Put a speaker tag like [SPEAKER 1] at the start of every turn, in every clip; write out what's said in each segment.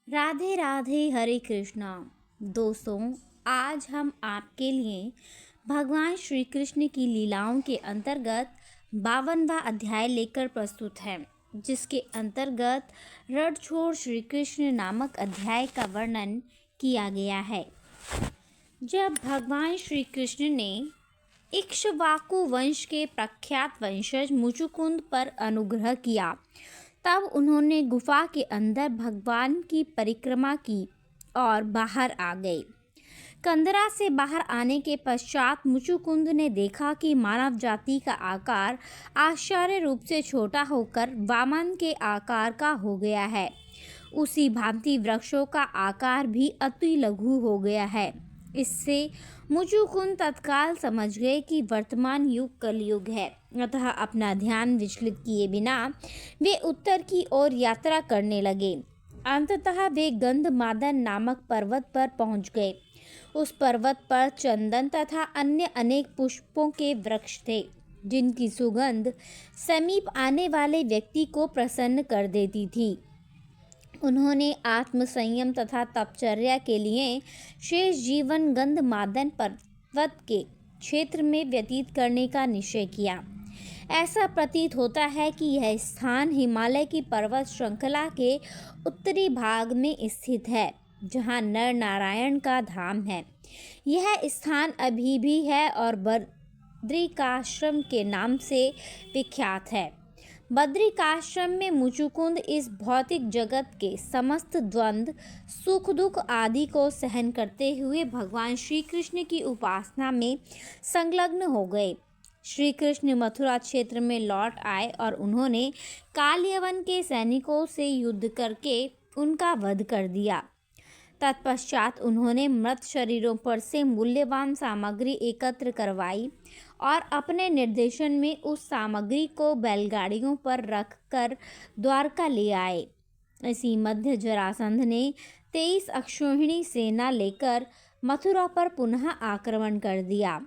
[SPEAKER 1] राधे राधे हरे कृष्णा। दोस्तों, आज हम आपके लिए भगवान श्री कृष्ण की लीलाओं के अंतर्गत 52वां अध्याय लेकर प्रस्तुत हैं, जिसके अंतर्गत रणछोड़ श्री कृष्ण नामक अध्याय का वर्णन किया गया है। जब भगवान श्री कृष्ण ने इक्ष्वाकु वंश के प्रख्यात वंशज मुचुकुंद पर अनुग्रह किया, तब उन्होंने गुफा के अंदर भगवान की परिक्रमा की और बाहर आ गए। कंदरा से बाहर आने के पश्चात मुचुकुंद ने देखा कि मानव जाति का आकार आश्चर्य रूप से छोटा होकर वामन के आकार का हो गया है। उसी भांति वृक्षों का आकार भी अति लघु हो गया है। इससे मुचुकुंद तत्काल समझ गए कि वर्तमान युग कलयुग है। अतः अपना ध्यान विचलित किए बिना वे उत्तर की ओर यात्रा करने लगे। अंततः वे गंधमादन नामक पर्वत पर पहुंच गए। उस पर्वत पर चंदन तथा अन्य अनेक पुष्पों के वृक्ष थे, जिनकी सुगंध समीप आने वाले व्यक्ति को प्रसन्न कर देती थी। उन्होंने आत्म संयम तथा तपचर्या के लिए शेष जीवन गंधमादन पर्वत के क्षेत्र में व्यतीत करने का निश्चय किया। ऐसा प्रतीत होता है कि यह स्थान हिमालय की पर्वत श्रृंखला के उत्तरी भाग में स्थित है, जहाँ नर नारायण का धाम है। यह स्थान अभी भी है और बद्रिकाश्रम के नाम से विख्यात है। बद्रिकाश्रम में मुचुकुंद इस भौतिक जगत के समस्त द्वंद्व, सुख दुख आदि को सहन करते हुए भगवान श्री कृष्ण की उपासना में संलग्न हो गए। श्री कृष्ण मथुरा क्षेत्र में लौट आए और उन्होंने कालयवन के सैनिकों से युद्ध करके उनका वध कर दिया। तत्पश्चात उन्होंने मृत शरीरों पर से मूल्यवान सामग्री एकत्र करवाई और अपने निर्देशन में उस सामग्री को बैलगाड़ियों पर रखकर द्वारका ले आए। इसी मध्य जरासंध ने 23 अक्षौहिणी सेना लेकर मथुरा पर पुनः आक्रमण कर दिया।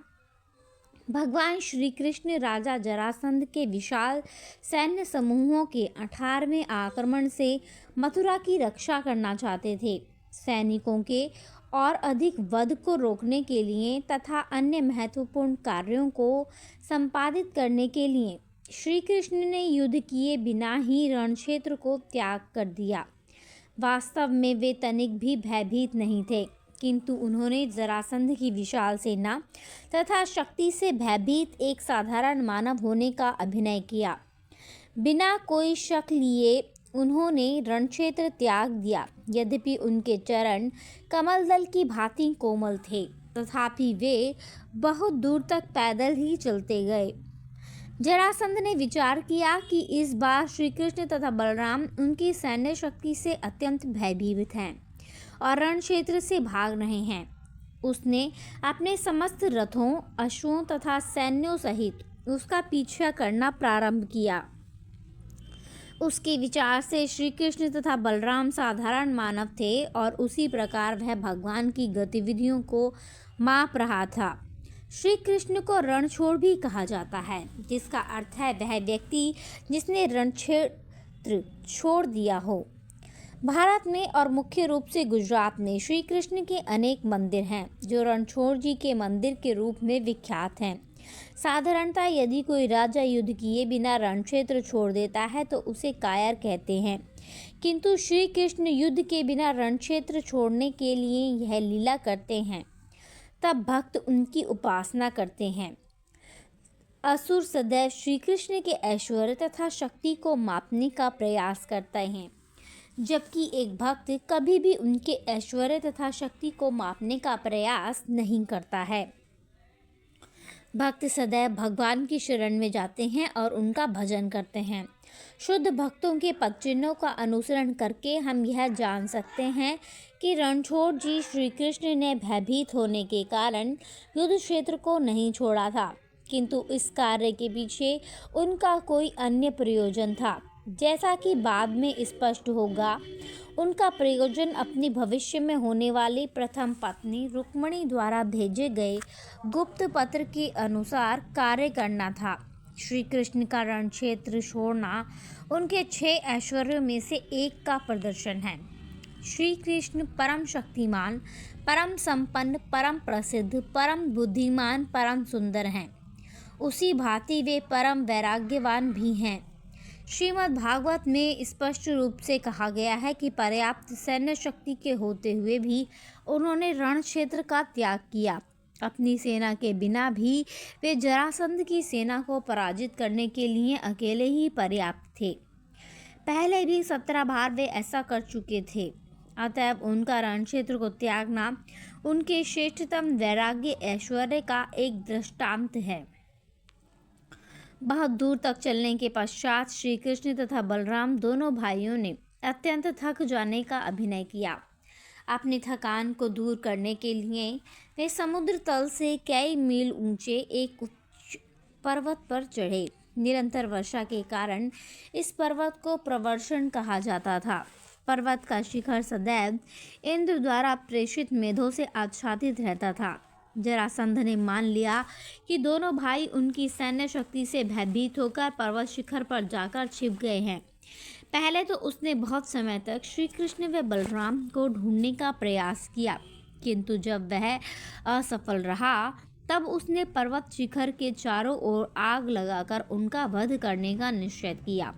[SPEAKER 1] भगवान श्री कृष्ण राजा जरासंध के विशाल सैन्य समूहों के 18वें आक्रमण से मथुरा की रक्षा करना चाहते थे। सैनिकों के और अधिक वध को रोकने के लिए तथा अन्य महत्वपूर्ण कार्यों को संपादित करने के लिए श्री कृष्ण ने युद्ध किए बिना ही रणक्षेत्र को त्याग कर दिया। वास्तव में वे तनिक भी भयभीत नहीं थे, किंतु उन्होंने जरासंध की विशाल सेना तथा शक्ति से भयभीत एक साधारण मानव होने का अभिनय किया। बिना कोई शक लिए उन्होंने रणक्षेत्र त्याग दिया। यद्यपि उनके चरण कमलदल की भांति कोमल थे, तथापि वे बहुत दूर तक पैदल ही चलते गए। जरासंध ने विचार किया कि इस बार श्री कृष्ण तथा बलराम उनकी सैन्य शक्ति से अत्यंत भयभीत हैं और रण क्षेत्र से भाग रहे हैं। उसने अपने समस्त रथों, अश्वों तथा सैन्यों सहित उसका पीछा करना प्रारंभ किया। उसके विचार से श्री कृष्ण तथा बलराम साधारण मानव थे और उसी प्रकार वह भगवान की गतिविधियों को माप रहा था। श्री कृष्ण को रणछोड़ भी कहा जाता है, जिसका अर्थ है वह व्यक्ति जिसने रणक्षेत्र छोड़ दिया हो। भारत में और मुख्य रूप से गुजरात में श्री कृष्ण के अनेक मंदिर हैं, जो रणछोड़ जी के मंदिर के रूप में विख्यात हैं। साधारणतः यदि कोई राजा युद्ध किए बिना रणक्षेत्र छोड़ देता है तो उसे कायर कहते हैं, किंतु श्री कृष्ण युद्ध के बिना रणक्षेत्र छोड़ने के लिए यह लीला करते हैं। तब भक्त उनकी उपासना करते हैं। असुर सदैव श्री कृष्ण के ऐश्वर्य तथा शक्ति को मापने का प्रयास करते हैं, जबकि एक भक्त कभी भी उनके ऐश्वर्य तथा शक्ति को मापने का प्रयास नहीं करता है। भक्त सदैव भगवान की शरण में जाते हैं और उनका भजन करते हैं। शुद्ध भक्तों के पदचिन्हों का अनुसरण करके हम यह जान सकते हैं कि रणछोड़ जी श्री कृष्ण ने भयभीत होने के कारण युद्ध क्षेत्र को नहीं छोड़ा था, किंतु इस कार्य के पीछे उनका कोई अन्य प्रयोजन था। जैसा कि बाद में स्पष्ट होगा, उनका प्रयोजन अपनी भविष्य में होने वाली प्रथम पत्नी रुक्मिणी द्वारा भेजे गए गुप्त पत्र के अनुसार कार्य करना था। श्री कृष्ण का रणक्षेत्र छोड़ना उनके 6 ऐश्वर्यों में से एक का प्रदर्शन है। श्री कृष्ण परम शक्तिमान, परम संपन्न, परम प्रसिद्ध, परम बुद्धिमान, परम सुंदर हैं। उसी भांति वे परम वैराग्यवान भी हैं। श्रीमद् भागवत में स्पष्ट रूप से कहा गया है कि पर्याप्त सैन्य शक्ति के होते हुए भी उन्होंने रण क्षेत्र का त्याग किया। अपनी सेना के बिना भी वे जरासंध की सेना को पराजित करने के लिए अकेले ही पर्याप्त थे। पहले भी 17 बार वे ऐसा कर चुके थे। अतएव उनका रण क्षेत्र को त्यागना उनके श्रेष्ठतम वैराग्य ऐश्वर्य का एक दृष्टांत है। बहुत दूर तक चलने के पश्चात श्री कृष्ण तथा बलराम दोनों भाइयों ने अत्यंत थक जाने का अभिनय किया। अपनी थकान को दूर करने के लिए वे समुद्र तल से कई मील ऊंचे एक उच्च पर्वत पर चढ़े। निरंतर वर्षा के कारण इस पर्वत को प्रवर्षण कहा जाता था। पर्वत का शिखर सदैव इंद्र द्वारा प्रेषित मेघों से आच्छादित रहता था। जरासंध ने मान लिया कि दोनों भाई उनकी सैन्य शक्ति से भयभीत होकर पर्वत शिखर पर जाकर छिप गए हैं। पहले तो उसने बहुत समय तक श्री कृष्ण व बलराम को ढूंढने का प्रयास किया, किंतु जब वह असफल रहा तब उसने पर्वत शिखर के चारों ओर आग लगाकर उनका वध करने का निश्चय किया।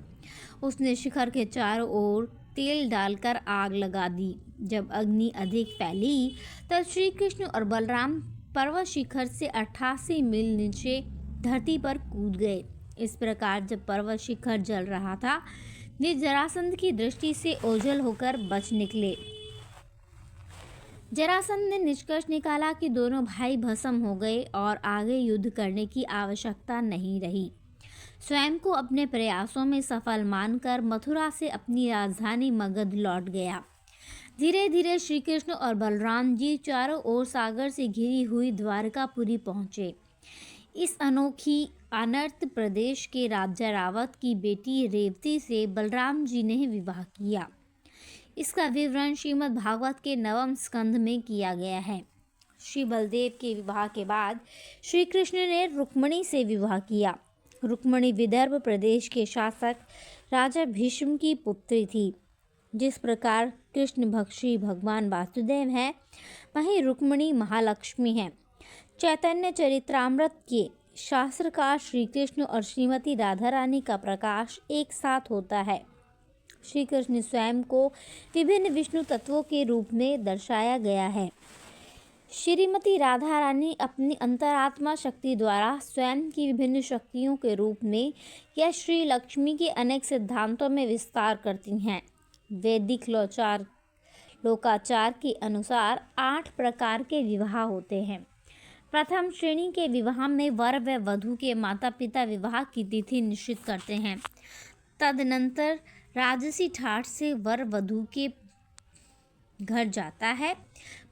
[SPEAKER 1] उसने शिखर के चारों ओर तेल डालकर आग लगा दी। जब अग्नि अधिक फैली तब श्री कृष्ण और बलराम पर्वत शिखर से 88 मील नीचे धरती पर कूद गए। इस प्रकार जब पर्वत शिखर जल रहा था, वे जरासंध की दृष्टि से ओझल होकर बच निकले। जरासंध ने निष्कर्ष निकाला कि दोनों भाई भस्म हो गए और आगे युद्ध करने की आवश्यकता नहीं रही। स्वयं को अपने प्रयासों में सफल मानकर मथुरा से अपनी राजधानी मगध लौट गया। धीरे धीरे श्री कृष्ण और बलराम जी चारों ओर सागर से घिरी हुई द्वारकापुरी पहुँचे। इस अनोखी अनर्त प्रदेश के राजा रावत की बेटी रेवती से बलराम जी ने विवाह किया। इसका विवरण श्रीमद् भागवत के 9वें स्कंध में किया गया है। श्री बलदेव के विवाह के बाद श्री कृष्ण ने रुक्मिणी से विवाह किया। रुक्मिणी विदर्भ प्रदेश के शासक राजा भीष्म की पुत्री थी। जिस प्रकार कृष्ण भक्षी भगवान वासुदेव हैं, वहीं रुक्मिणी महालक्ष्मी हैं। चैतन्य चरित्रामृत के शास्त्रकार श्री कृष्ण और श्रीमती राधा रानी का प्रकाश एक साथ होता है। श्री कृष्ण स्वयं को विभिन्न विष्णु तत्वों के रूप में दर्शाया गया है। श्रीमती राधा रानी अपनी अंतरात्मा शक्ति द्वारा स्वयं की विभिन्न शक्तियों के रूप में या श्री लक्ष्मी के अनेक सिद्धांतों में विस्तार करती हैं। वैदिक लोकाचार के अनुसार 8 प्रकार के विवाह होते हैं। प्रथम श्रेणी के विवाह में वर व वधू के माता पिता विवाह की तिथि निश्चित करते हैं। तदनंतर राजसी ठाट से वर वधू के घर जाता है।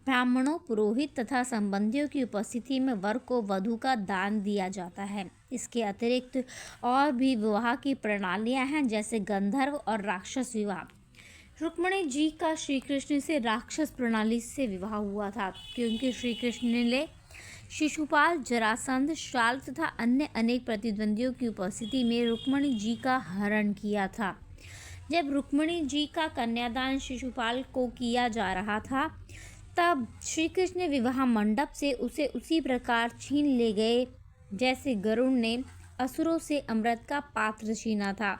[SPEAKER 1] ब्राह्मणों, पुरोहित तथा संबंधियों की उपस्थिति में वर को वधू का दान दिया जाता है। इसके अतिरिक्त और भी विवाह की प्रणालियां हैं, जैसे गंधर्व और राक्षस विवाह। रुक्मिणी जी का श्री कृष्ण से राक्षस प्रणाली से विवाह हुआ था, क्योंकि श्री कृष्ण ने शिशुपाल, जरासंध, शाल तथा अन्य अनेक प्रतिद्वंदियों की उपस्थिति में रुक्मिणी जी का हरण किया था। जब रुक्मिणी जी का कन्यादान शिशुपाल को किया जा रहा था, तब श्री कृष्ण विवाह मंडप से उसे उसी प्रकार छीन ले गए जैसे गरुड़ ने असुरों से अमृत का पात्र छीना था।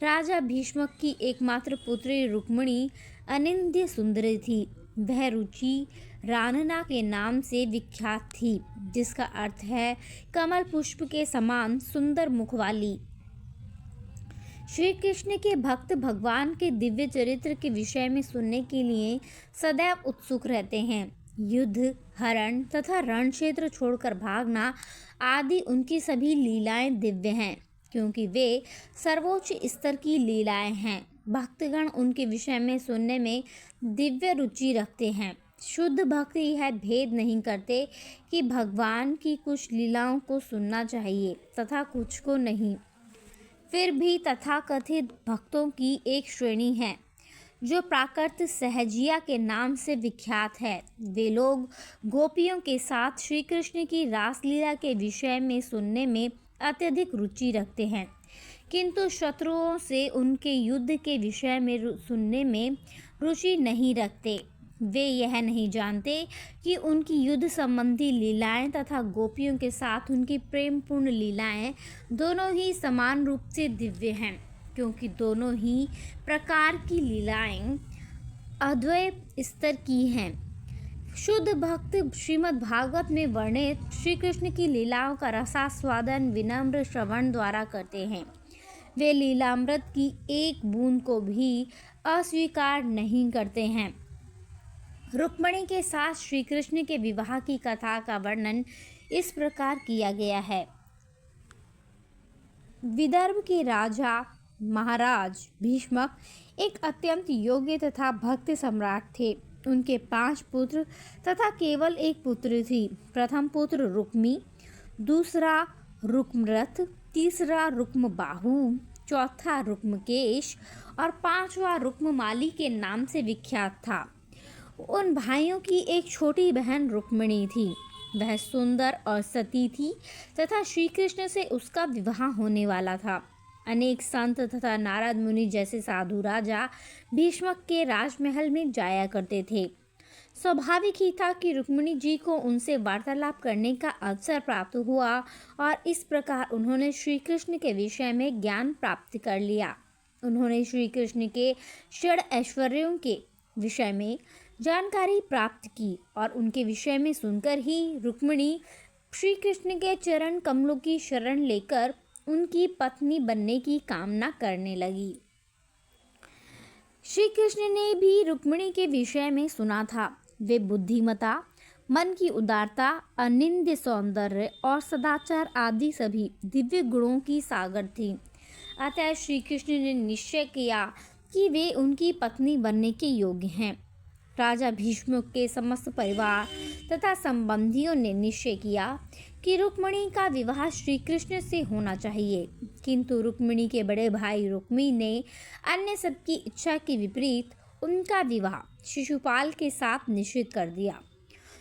[SPEAKER 1] राजा भीष्मक की एकमात्र पुत्री रुक्मिणी अनिंद्य सुंदरी थी। वह रुचि रानना के नाम से विख्यात थी, जिसका अर्थ है कमल पुष्प के समान सुंदर मुख वाली। श्री कृष्ण के भक्त भगवान के दिव्य चरित्र के विषय में सुनने के लिए सदैव उत्सुक रहते हैं। युद्ध, हरण तथा रण क्षेत्र छोड़कर भागना आदि उनकी सभी लीलाएं दिव्य हैं, क्योंकि वे सर्वोच्च स्तर की लीलाएं हैं। भक्तगण उनके विषय में सुनने में दिव्य रुचि रखते हैं। शुद्ध भक्त यह भेद नहीं करते कि भगवान की कुछ लीलाओं को सुनना चाहिए तथा कुछ को नहीं। फिर भी तथाकथित भक्तों की एक श्रेणी है जो प्राकृत सहजिया के नाम से विख्यात है। वे लोग गोपियों के साथ श्री कृष्ण की रासलीला के विषय में सुनने में अत्यधिक रुचि रखते हैं, किंतु शत्रुओं से उनके युद्ध के विषय में सुनने में रुचि नहीं रखते। वे यह नहीं जानते कि उनकी युद्ध संबंधी लीलाएं तथा गोपियों के साथ उनकी प्रेमपूर्ण लीलाएं दोनों ही समान रूप से दिव्य हैं, क्योंकि दोनों ही प्रकार की लीलाएं अद्वैत स्तर की हैं। शुद्ध भक्त श्रीमद् भागवत में वर्णित श्री कृष्ण की लीलाओं का रसास्वादन विनम्र श्रवण द्वारा करते हैं। वे लीलामृत की एक बूंद को भी अस्वीकार नहीं करते हैं। रुक्मिणी के साथ श्री कृष्ण के विवाह की कथा का वर्णन इस प्रकार किया गया है। विदर्भ के राजा महाराज भीष्मक एक अत्यंत योग्य तथा भक्त सम्राट थे। उनके 5 पुत्र तथा केवल एक पुत्री थी। प्रथम पुत्र रुक्मी, दूसरा रुक्मरथ, तीसरा रुक्मबाहु, चौथा रुक्मकेश और 5वां रुक्ममाली के नाम से विख्यात था। उन भाइयों की एक छोटी बहन रुक्मिणी थी। वह सुंदर और सती थी तथा श्री कृष्ण से उसका विवाह होने वाला था। अनेक संत तथा नारद मुनि जैसे साधु राजा भीष्मक के राजमहल में जाया करते थे। स्वाभाविक ही था कि रुक्मिणी जी को उनसे वार्तालाप करने का अवसर प्राप्त हुआ और इस प्रकार उन्होंने श्री कृष्ण के विषय में ज्ञान प्राप्त कर लिया। उन्होंने श्री कृष्ण के षड ऐश्वर्यों के विषय में जानकारी प्राप्त की और उनके विषय में सुनकर ही रुक्मिणी श्री कृष्ण के चरण कमलों की शरण लेकर उनकी पत्नी बनने की कामना करने लगी। श्री कृष्ण ने भी रुक्मिणी के विषय में सुना था। वे बुद्धिमता, मन की उदारता, अनिंद्य सौंदर्य और सदाचार आदि सभी दिव्य गुणों की सागर थी। अतः श्री कृष्ण ने निश्चय किया कि वे उनकी पत्नी बनने के योग्य हैं। राजा भीष्म के समस्त परिवार तथा संबंधियों ने निश्चय किया कि रुक्मिणी का विवाह श्री कृष्ण से होना चाहिए, किंतु रुक्मिणी के बड़े भाई रुक्मी ने अन्य सबकी इच्छा के विपरीत उनका विवाह शिशुपाल के साथ निश्चित कर दिया।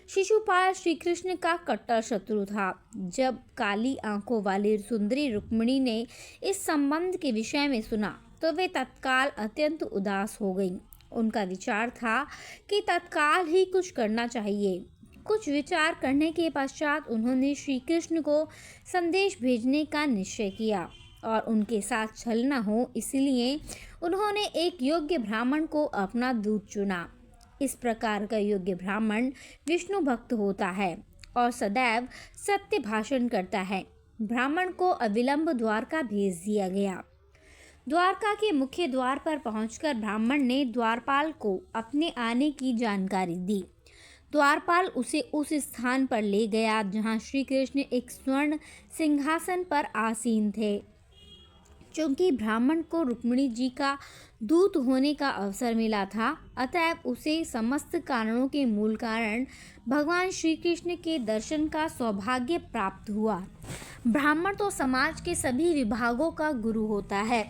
[SPEAKER 1] शिशुपाल श्री कृष्ण का कट्टर शत्रु था। जब काली आंखों वाली सुंदरी रुक्मिणी ने इस संबंध के विषय में सुना तो वे तत्काल अत्यंत उदास हो गईं। उनका विचार था कि तत्काल ही कुछ करना चाहिए। कुछ विचार करने के पश्चात उन्होंने श्री कृष्ण को संदेश भेजने का निश्चय किया और उनके साथ छल न हो इसलिए उन्होंने एक योग्य ब्राह्मण को अपना दूत चुना। इस प्रकार का योग्य ब्राह्मण विष्णु भक्त होता है और सदैव सत्य भाषण करता है। ब्राह्मण को अविलंब द्वारका भेज दिया गया। द्वारका के मुख्य द्वार पर पहुंचकर ब्राह्मण ने द्वारपाल को अपने आने की जानकारी दी। द्वारपाल उसे उस स्थान पर ले गया जहां श्री कृष्ण एक स्वर्ण सिंहासन पर आसीन थे। चूंकि ब्राह्मण को रुक्मिणी जी का दूत होने का अवसर मिला था, अतएव उसे समस्त कारणों के मूल कारण भगवान श्री कृष्ण के दर्शन का सौभाग्य प्राप्त हुआ। ब्राह्मण तो समाज के सभी विभागों का गुरु होता है।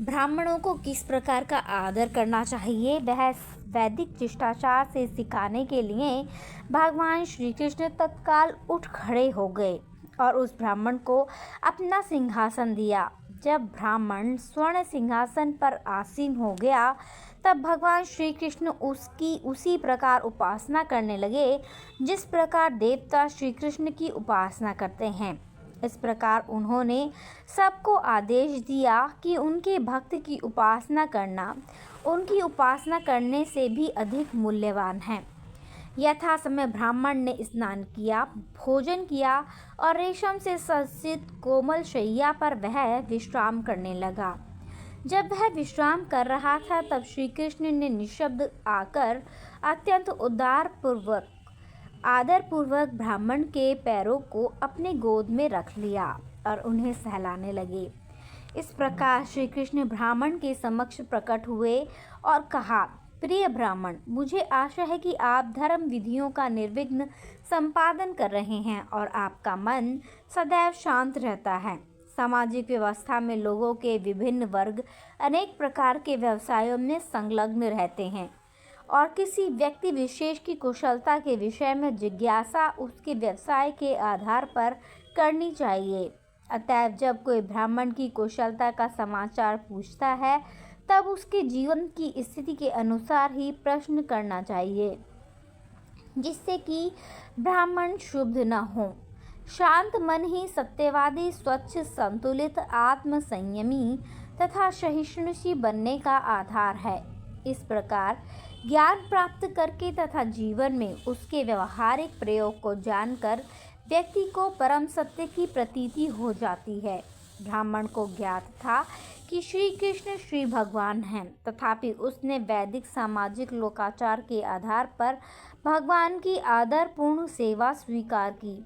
[SPEAKER 1] ब्राह्मणों को किस प्रकार का आदर करना चाहिए वह वैदिक शिष्टाचार से सिखाने के लिए भगवान श्री कृष्ण तत्काल उठ खड़े हो गए और उस ब्राह्मण को अपना सिंहासन दिया। जब ब्राह्मण स्वर्ण सिंहासन पर आसीन हो गया तब भगवान श्री कृष्ण उसकी उसी प्रकार उपासना करने लगे जिस प्रकार देवता श्री कृष्ण की उपासना करते हैं। इस प्रकार उन्होंने सबको आदेश दिया कि उनके भक्त की उपासना करना उनकी उपासना करने से भी अधिक मूल्यवान है। यथा समय ब्राह्मण ने स्नान किया, भोजन किया और रेशम से सज्जित कोमल शैया पर वह विश्राम करने लगा। जब वह विश्राम कर रहा था तब श्री कृष्ण ने निशब्द आकर अत्यंत आदरपूर्वक ब्राह्मण के पैरों को अपने गोद में रख लिया और उन्हें सहलाने लगे। इस प्रकार श्री कृष्ण ब्राह्मण के समक्ष प्रकट हुए और कहा, प्रिय ब्राह्मण, मुझे आशा है कि आप धर्म विधियों का निर्विघ्न संपादन कर रहे हैं और आपका मन सदैव शांत रहता है। सामाजिक व्यवस्था में लोगों के विभिन्न वर्ग अनेक प्रकार के व्यवसायों में संलग्न रहते हैं और किसी व्यक्ति विशेष की कुशलता के विषय में जिज्ञासा उसके व्यवसाय के आधार पर करनी चाहिए। अतएव जब कोई ब्राह्मण की कुशलता का समाचार पूछता है तब उसके जीवन की स्थिति के अनुसार ही प्रश्न करना चाहिए, जिससे कि ब्राह्मण शुभ न हो। शांत मन ही सत्यवादी, स्वच्छ, संतुलित, आत्म संयमी तथा सहिष्णुशी बनने का आधार है। इस प्रकार ज्ञान प्राप्त करके तथा जीवन में उसके व्यवहारिक प्रयोग को जानकर व्यक्ति को परम सत्य की प्रतीति हो जाती है। ब्राह्मण को ज्ञात था कि श्री कृष्ण श्री भगवान हैं, तथापि उसने वैदिक सामाजिक लोकाचार के आधार पर भगवान की आदरपूर्ण सेवा स्वीकार की।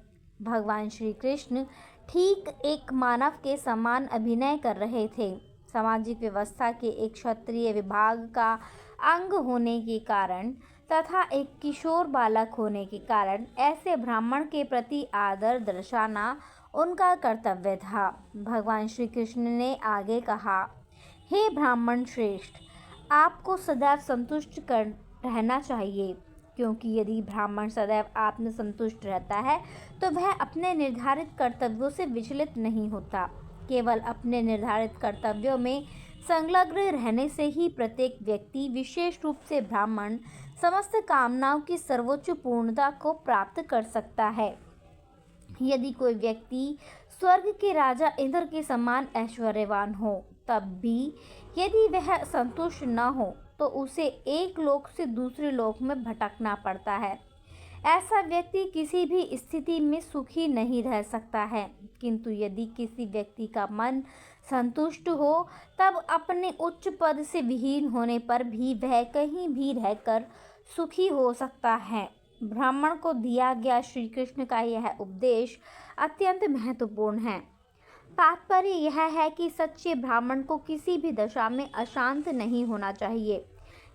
[SPEAKER 1] भगवान श्री कृष्ण ठीक एक मानव के समान अभिनय कर रहे थे। सामाजिक व्यवस्था के एक क्षत्रिय विभाग का अंग होने के कारण तथा एक किशोर बालक होने के कारण ऐसे ब्राह्मण के प्रति आदर दर्शाना उनका कर्तव्य था। भगवान श्री कृष्ण ने आगे कहा, हे ब्राह्मण श्रेष्ठ, आपको सदैव संतुष्ट कर रहना चाहिए, क्योंकि यदि ब्राह्मण सदैव आत्मसंतुष्ट रहता है तो वह अपने निर्धारित कर्तव्यों से विचलित नहीं होता। केवल अपने निर्धारित कर्तव्यों में संलग्न रहने से ही प्रत्येक व्यक्ति, विशेष रूप से ब्राह्मण, समस्त कामनाओं की सर्वोच्च पूर्णता को प्राप्त कर सकता है। यदि कोई व्यक्ति स्वर्ग के राजा इंद्र के समान ऐश्वर्यवान हो, तब भी यदि वह संतुष्ट न हो तो उसे एक लोक से दूसरे लोक में भटकना पड़ता है। ऐसा व्यक्ति किसी भी स्थिति में सुखी नहीं रह सकता है। किंतु यदि किसी व्यक्ति का मन संतुष्ट हो, तब अपने उच्च पद से विहीन होने पर भी वह कहीं भी रहकर सुखी हो सकता है। ब्राह्मण को दिया गया श्री कृष्ण का यह उपदेश अत्यंत महत्वपूर्ण है। तात्पर्य यह है कि सच्चे ब्राह्मण को किसी भी दशा में अशांत नहीं होना चाहिए।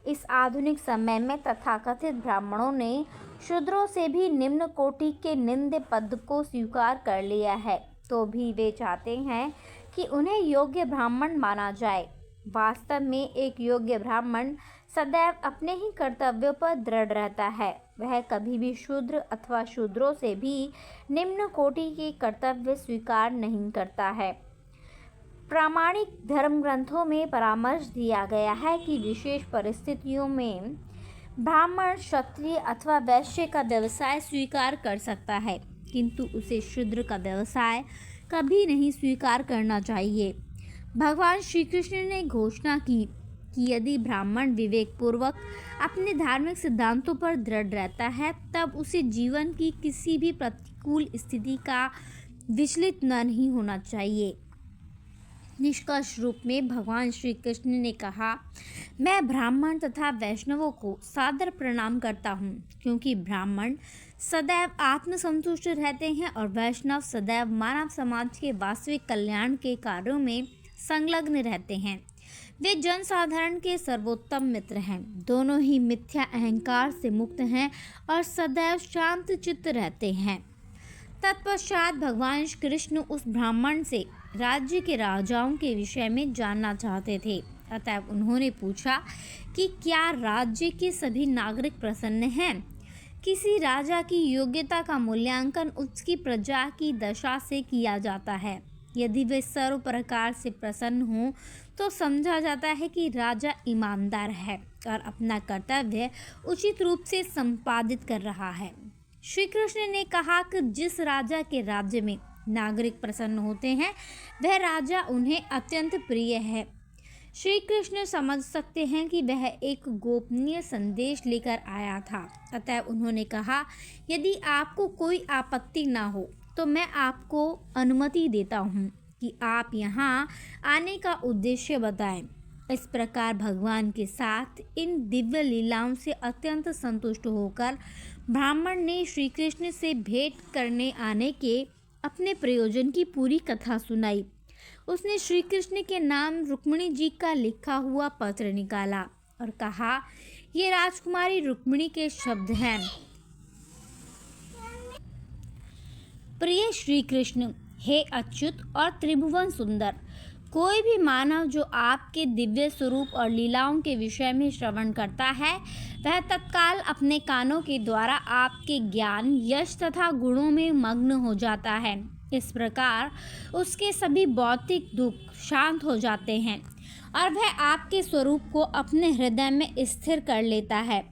[SPEAKER 1] इस आधुनिक समय में तथाकथित ब्राह्मणों ने शूद्रों से भी निम्न कोटि के निंद्य पद को स्वीकार कर लिया है, तो भी वे चाहते हैं कि उन्हें योग्य ब्राह्मण माना जाए। वास्तव में एक योग्य ब्राह्मण सदैव अपने ही कर्तव्यों पर दृढ़ रहता है। वह कभी भी शूद्र अथवा शूद्रों से भी निम्न कोटि के कर्तव्य स्वीकार नहीं करता है। प्रामाणिक धर्म ग्रंथों में परामर्श दिया गया है कि विशेष परिस्थितियों में ब्राह्मण क्षत्रिय अथवा वैश्य का व्यवसाय स्वीकार कर सकता है, किंतु उसे शूद्र का व्यवसाय कभी नहीं स्वीकार करना चाहिए। भगवान श्री कृष्ण ने घोषणा की कि यदि ब्राह्मण विवेकपूर्वक अपने धार्मिक सिद्धांतों पर दृढ़ रहता है, तब उसे जीवन की किसी भी प्रतिकूल स्थिति का विचलित नहीं होना चाहिए। निष्कर्ष रूप में भगवान श्री कृष्ण ने कहा, मैं ब्राह्मण तथा वैष्णवों को सादर प्रणाम करता हूँ, क्योंकि ब्राह्मण सदैव आत्मसंतुष्ट रहते हैं और वैष्णव सदैव मानव समाज के वास्तविक कल्याण के कार्यों में संलग्न रहते हैं। वे जनसाधारण के सर्वोत्तम मित्र हैं। दोनों ही मिथ्या अहंकार से मुक्त हैं और सदैव शांत चित्त रहते हैं। तत्पश्चात भगवान श्री कृष्ण उस ब्राह्मण से राज्य के राजाओं के विषय में जानना चाहते थे। अतः उन्होंने पूछा कि क्या राज्य के सभी नागरिक प्रसन्न हैं? किसी राजा की योग्यता का मूल्यांकन उसकी प्रजा की दशा से किया जाता है। यदि वे सर्व प्रकार से प्रसन्न हों तो समझा जाता है कि राजा ईमानदार है और अपना कर्तव्य उचित रूप से संपादित कर रहा है। श्री कृष्ण ने कहा कि जिस राजा के राज्य में नागरिक प्रसन्न होते हैं, वह राजा उन्हें अत्यंत प्रिय है। श्री कृष्ण समझ सकते हैं कि वह एक गोपनीय संदेश लेकर आया था। अतः उन्होंने कहा, यदि आपको कोई आपत्ति ना हो तो मैं आपको अनुमति देता हूँ कि आप यहाँ आने का उद्देश्य बताएं। इस प्रकार भगवान के साथ इन दिव्य लीलाओं से अत्यंत संतुष्ट होकर ब्राह्मण ने श्री कृष्ण से भेंट करने आने के अपने प्रयोजन की पूरी कथा सुनाई। उसने श्री कृष्ण के नाम रुक्मिणी जी का लिखा हुआ पत्र निकाला और कहा, ये राजकुमारी रुक्मिणी के शब्द हैं। प्रिय श्री कृष्ण, हे अच्युत और त्रिभुवन सुंदर, कोई भी मानव जो आपके दिव्य स्वरूप और लीलाओं के विषय में श्रवण करता है, वह तत्काल अपने कानों के द्वारा आपके ज्ञान, यश तथा गुणों में मग्न हो जाता है। इस प्रकार उसके सभी भौतिक दुख शांत हो जाते हैं और वह आपके स्वरूप को अपने हृदय में स्थिर कर लेता है।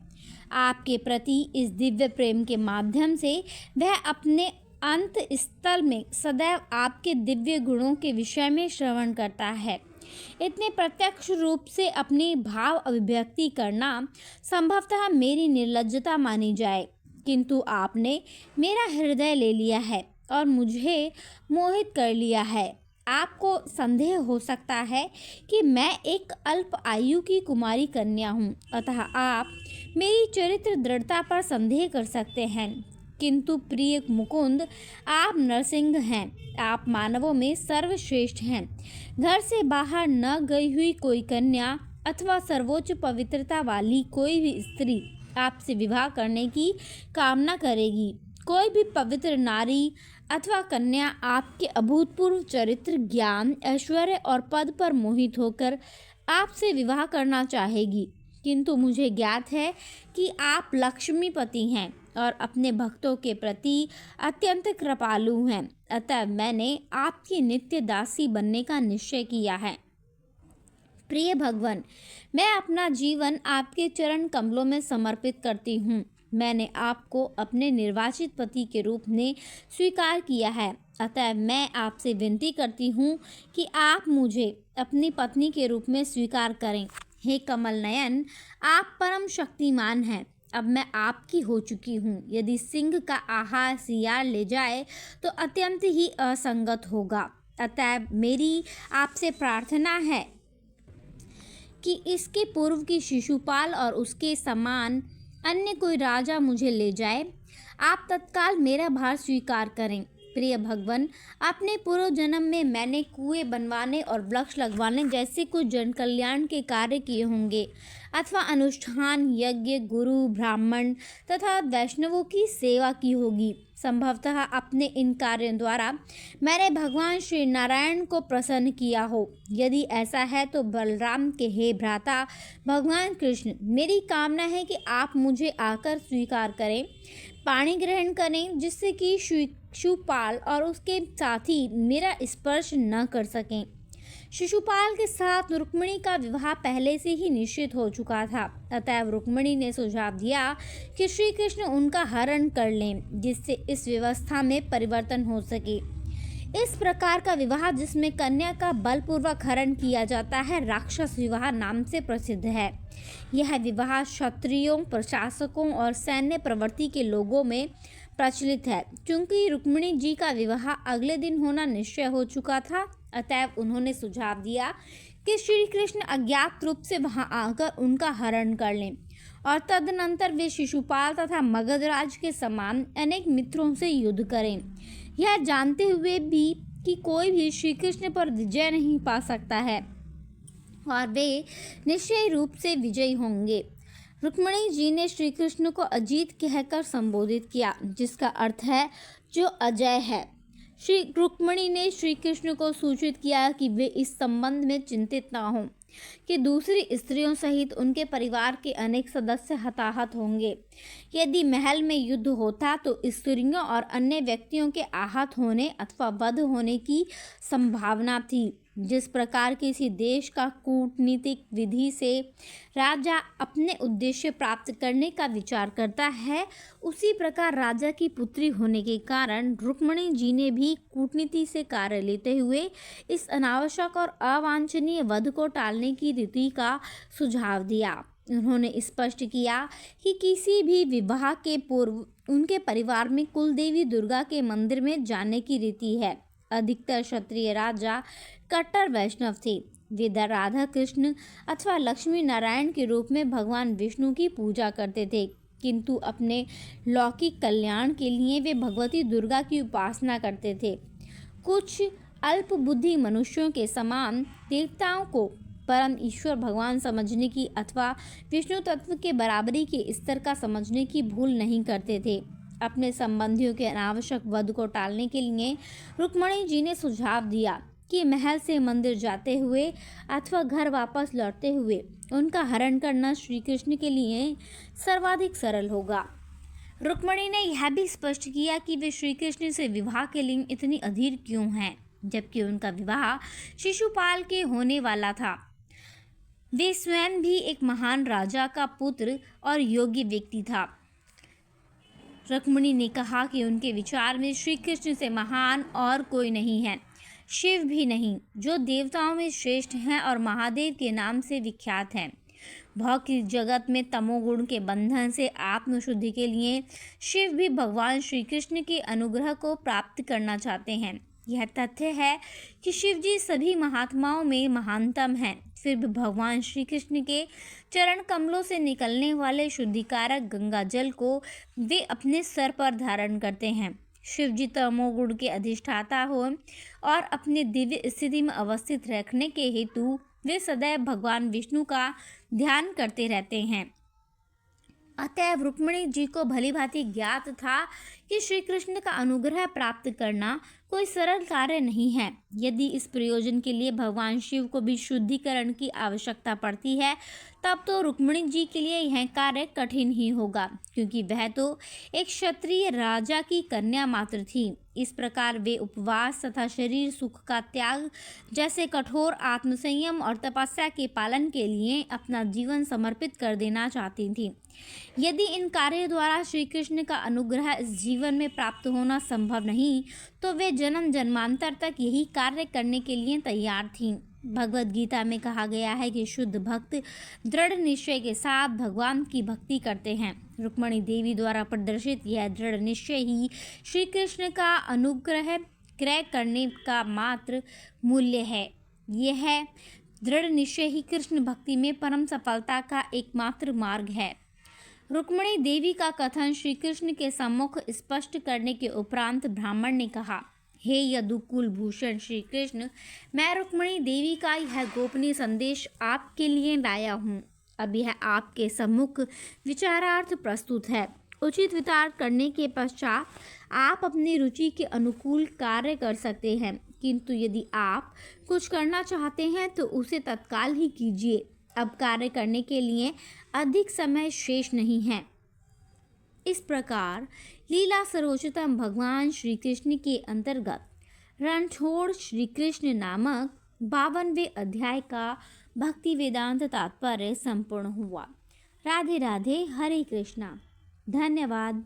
[SPEAKER 1] आपके प्रति इस दिव्य प्रेम के माध्यम से वह अपने अंत स्थल में सदैव आपके दिव्य गुणों के विषय में श्रवण करता है। इतने प्रत्यक्ष रूप से अपनी भाव अभिव्यक्ति करना संभवतः मेरी निर्लज्जता मानी जाए, किंतु आपने मेरा हृदय ले लिया है और मुझे मोहित कर लिया है। आपको संदेह हो सकता है कि मैं एक अल्प आयु की कुमारी कन्या हूँ, अतः आप मेरी चरित्र दृढ़ता पर संदेह कर सकते हैं, किंतु प्रिय मुकुंद, आप नरसिंह हैं। आप मानवों में सर्वश्रेष्ठ हैं। घर से बाहर न गई हुई कोई कन्या अथवा सर्वोच्च पवित्रता वाली कोई भी स्त्री आपसे विवाह करने की कामना करेगी। कोई भी पवित्र नारी अथवा कन्या आपके अभूतपूर्व चरित्र, ज्ञान, ऐश्वर्य और पद पर मोहित होकर आपसे विवाह करना चाहेगी, किंतु मुझे ज्ञात है कि आप लक्ष्मीपति हैं और अपने भक्तों के प्रति अत्यंत कृपालु हैं, अतः मैंने आपकी नित्य दासी बनने का निश्चय किया है। प्रिय भगवान, मैं अपना जीवन आपके चरण कमलों में समर्पित करती हूँ। मैंने आपको अपने निर्वाचित पति के रूप में स्वीकार किया है, अतः मैं आपसे विनती करती हूँ कि आप मुझे अपनी पत्नी के रूप में स्वीकार करें। हे कमल नयन, आप परम शक्तिमान हैं। अब मैं आपकी हो चुकी हूँ। यदि सिंह का आहार सियार ले जाए तो अत्यंत ही असंगत होगा, अतः मेरी आपसे प्रार्थना है कि इसके पूर्व की शिशुपाल और उसके समान अन्य कोई राजा मुझे ले जाए। आप तत्काल मेरा भार स्वीकार करें। प्रिय भगवान, अपने पूर्व जन्म में मैंने कुएं बनवाने और वृक्ष लगवाने जैसे कुछ जन कल्याण के कार्य किए होंगे, अथवा अनुष्ठान, यज्ञ, गुरु, ब्राह्मण तथा वैष्णवों की सेवा की होगी। संभवतः अपने इन कार्यों द्वारा मैंने भगवान श्री नारायण को प्रसन्न किया हो। यदि ऐसा है तो बलराम के हे भ्राता भगवान कृष्ण, मेरी कामना है कि आप मुझे आकर स्वीकार करें, पाणी ग्रहण करें, जिससे कि शिशुपाल और उसके साथी मेरा स्पर्श न कर सकें। शिशुपाल के साथ रुक्मिणी का विवाह पहले से ही निश्चित हो चुका था, अतएव रुक्मिणी ने सुझाव दिया कि श्री कृष्ण उनका हरण कर लें, जिससे इस व्यवस्था में परिवर्तन हो सके। इस प्रकार का विवाह जिसमें कन्या का बलपूर्वक हरण किया जाता है, राक्षस विवाह नाम से प्रसिद्ध है। यह विवाह क्षत्रियों, प्रशासकों और सैन्य प्रवृत्ति के लोगों में प्रचलित है। क्योंकि रुक्मिणी जी का विवाह अगले दिन होना निश्चय हो चुका था, अतएव उन्होंने सुझाव दिया कि श्री कृष्ण अज्ञात रूप से वहां आकर उनका हरण कर लें और तदनंतर वे शिशुपाल तथा मगधराज के समान अनेक मित्रों से युद्ध करें, यह जानते हुए भी कि कोई भी श्री कृष्ण पर विजय नहीं पा सकता है और वे निश्चय रूप से विजयी होंगे। रुक्मिणी जी ने श्री कृष्ण को अजीत कहकर संबोधित किया, जिसका अर्थ है जो अजय है। श्री रुक्मिणी ने श्री कृष्ण को सूचित किया कि वे इस संबंध में चिंतित न हों कि दूसरी स्त्रियों सहित उनके परिवार के अनेक सदस्य हताहत होंगे। यदि महल में युद्ध होता तो स्त्रियों और अन्य व्यक्तियों के आहत होने अथवा वध होने की संभावना थी। जिस प्रकार किसी देश का कूटनीतिक विधि से राजा अपने उद्देश्य प्राप्त करने का विचार करता है, उसी प्रकार राजा की पुत्री होने के कारण रुक्मिणी जी ने भी कूटनीति से कार्य लेते हुए इस अनावश्यक और अवांछनीय वध को टालने की रीति का सुझाव दिया। उन्होंने स्पष्ट किया कि किसी भी विवाह के पूर्व उनके परिवार में कुलदेवी दुर्गा के मंदिर में जाने की रीति है। अधिकतर क्षत्रिय राजा कट्टर वैष्णव थे। वे राधा कृष्ण अथवा लक्ष्मी नारायण के रूप में भगवान विष्णु की पूजा करते थे, किंतु अपने लौकिक कल्याण के लिए वे भगवती दुर्गा की उपासना करते थे। कुछ अल्प बुद्धि मनुष्यों के समान देवताओं को परम ईश्वर भगवान समझने की अथवा विष्णु तत्व के बराबरी के स्तर का समझने की भूल नहीं करते थे। अपने संबंधियों के अनावश्यक वध को टालने के लिए रुक्मिणी जी ने सुझाव दिया कि महल से मंदिर जाते हुए अथवा घर वापस लौटते हुए उनका हरण करना श्री कृष्ण के लिए सर्वाधिक सरल होगा। रुक्मिणी ने यह भी स्पष्ट किया कि वे श्री कृष्ण से विवाह के लिए इतनी अधीर क्यों हैं, जबकि उनका विवाह शिशुपाल के होने वाला था। वे स्वयं भी एक महान राजा का पुत्र और योग्य व्यक्ति था। रुक्मिणी ने कहा कि उनके विचार में श्री कृष्ण से महान और कोई नहीं है, शिव भी नहीं, जो देवताओं में श्रेष्ठ हैं और महादेव के नाम से विख्यात हैं। भौतिक जगत में तमोगुण के बंधन से आत्मशुद्धि के लिए शिव भी भगवान श्री कृष्ण के अनुग्रह को प्राप्त करना चाहते हैं। यह तथ्य है कि शिव जी सभी महात्माओं में महानतम हैं, फिर भी भगवान श्री कृष्ण के चरण कमलों से निकलने वाले शुद्धिकारक गंगा जल को वे अपने सर पर धारण करते हैं। शिव जी तमोगुण के अधिष्ठाता हो और अपने दिव्य स्थिति में अवस्थित रखने के हेतु वे सदैव भगवान विष्णु का ध्यान करते रहते हैं। अतएव रुक्मिणी जी को भली भांति ज्ञात था कि श्री कृष्ण का अनुग्रह प्राप्त करना कोई सरल कार्य नहीं है। यदि इस प्रयोजन के लिए भगवान शिव को भी शुद्धिकरण की आवश्यकता पड़ती है, तब तो रुक्मिणी जी के लिए यह कार्य कठिन ही होगा, क्योंकि वह तो एक क्षत्रिय राजा की कन्या मात्र थी। इस प्रकार वे उपवास तथा शरीर सुख का त्याग जैसे कठोर आत्मसंयम और तपस्या के पालन के लिए अपना जीवन समर्पित कर देना चाहती थी। यदि इन कार्यों द्वारा श्री कृष्ण का अनुग्रह इस जीवन में प्राप्त होना संभव नहीं, तो वे जन्म जन्मांतर तक यही कार्य करने के लिए तैयार थीं। भगवद गीता में कहा गया है कि शुद्ध भक्त दृढ़ निश्चय के साथ भगवान की भक्ति करते हैं। रुक्मिणी देवी द्वारा प्रदर्शित यह दृढ़ निश्चय ही श्री कृष्ण का अनुग्रह क्रय करने का मात्र मूल्य है। यह दृढ़ निश्चय ही कृष्ण भक्ति में परम सफलता का एकमात्र मार्ग है। रुक्मिणी देवी का कथन श्री कृष्ण के सम्मुख स्पष्ट करने के उपरांत ब्राह्मण ने कहा, हे यदुकुल भूषण श्री कृष्ण, मैं रुक्मिणी देवी का यह गोपनीय संदेश आपके लिए लाया हूँ। अब यह आपके सम्मुख विचारार्थ प्रस्तुत है। उचित विचार करने के पश्चात आप अपनी रुचि के अनुकूल कार्य कर सकते हैं, किंतु यदि आप कुछ करना चाहते हैं तो उसे तत्काल ही कीजिए। अब कार्य करने के लिए अधिक समय शेष नहीं है। इस प्रकार लीला सर्वोच्चतम भगवान श्री कृष्ण के अंतर्गत रणछोड़ श्री कृष्ण नामक 52वें अध्याय का भक्ति वेदांत तात्पर्य संपूर्ण हुआ। राधे राधे, हरे कृष्णा। धन्यवाद।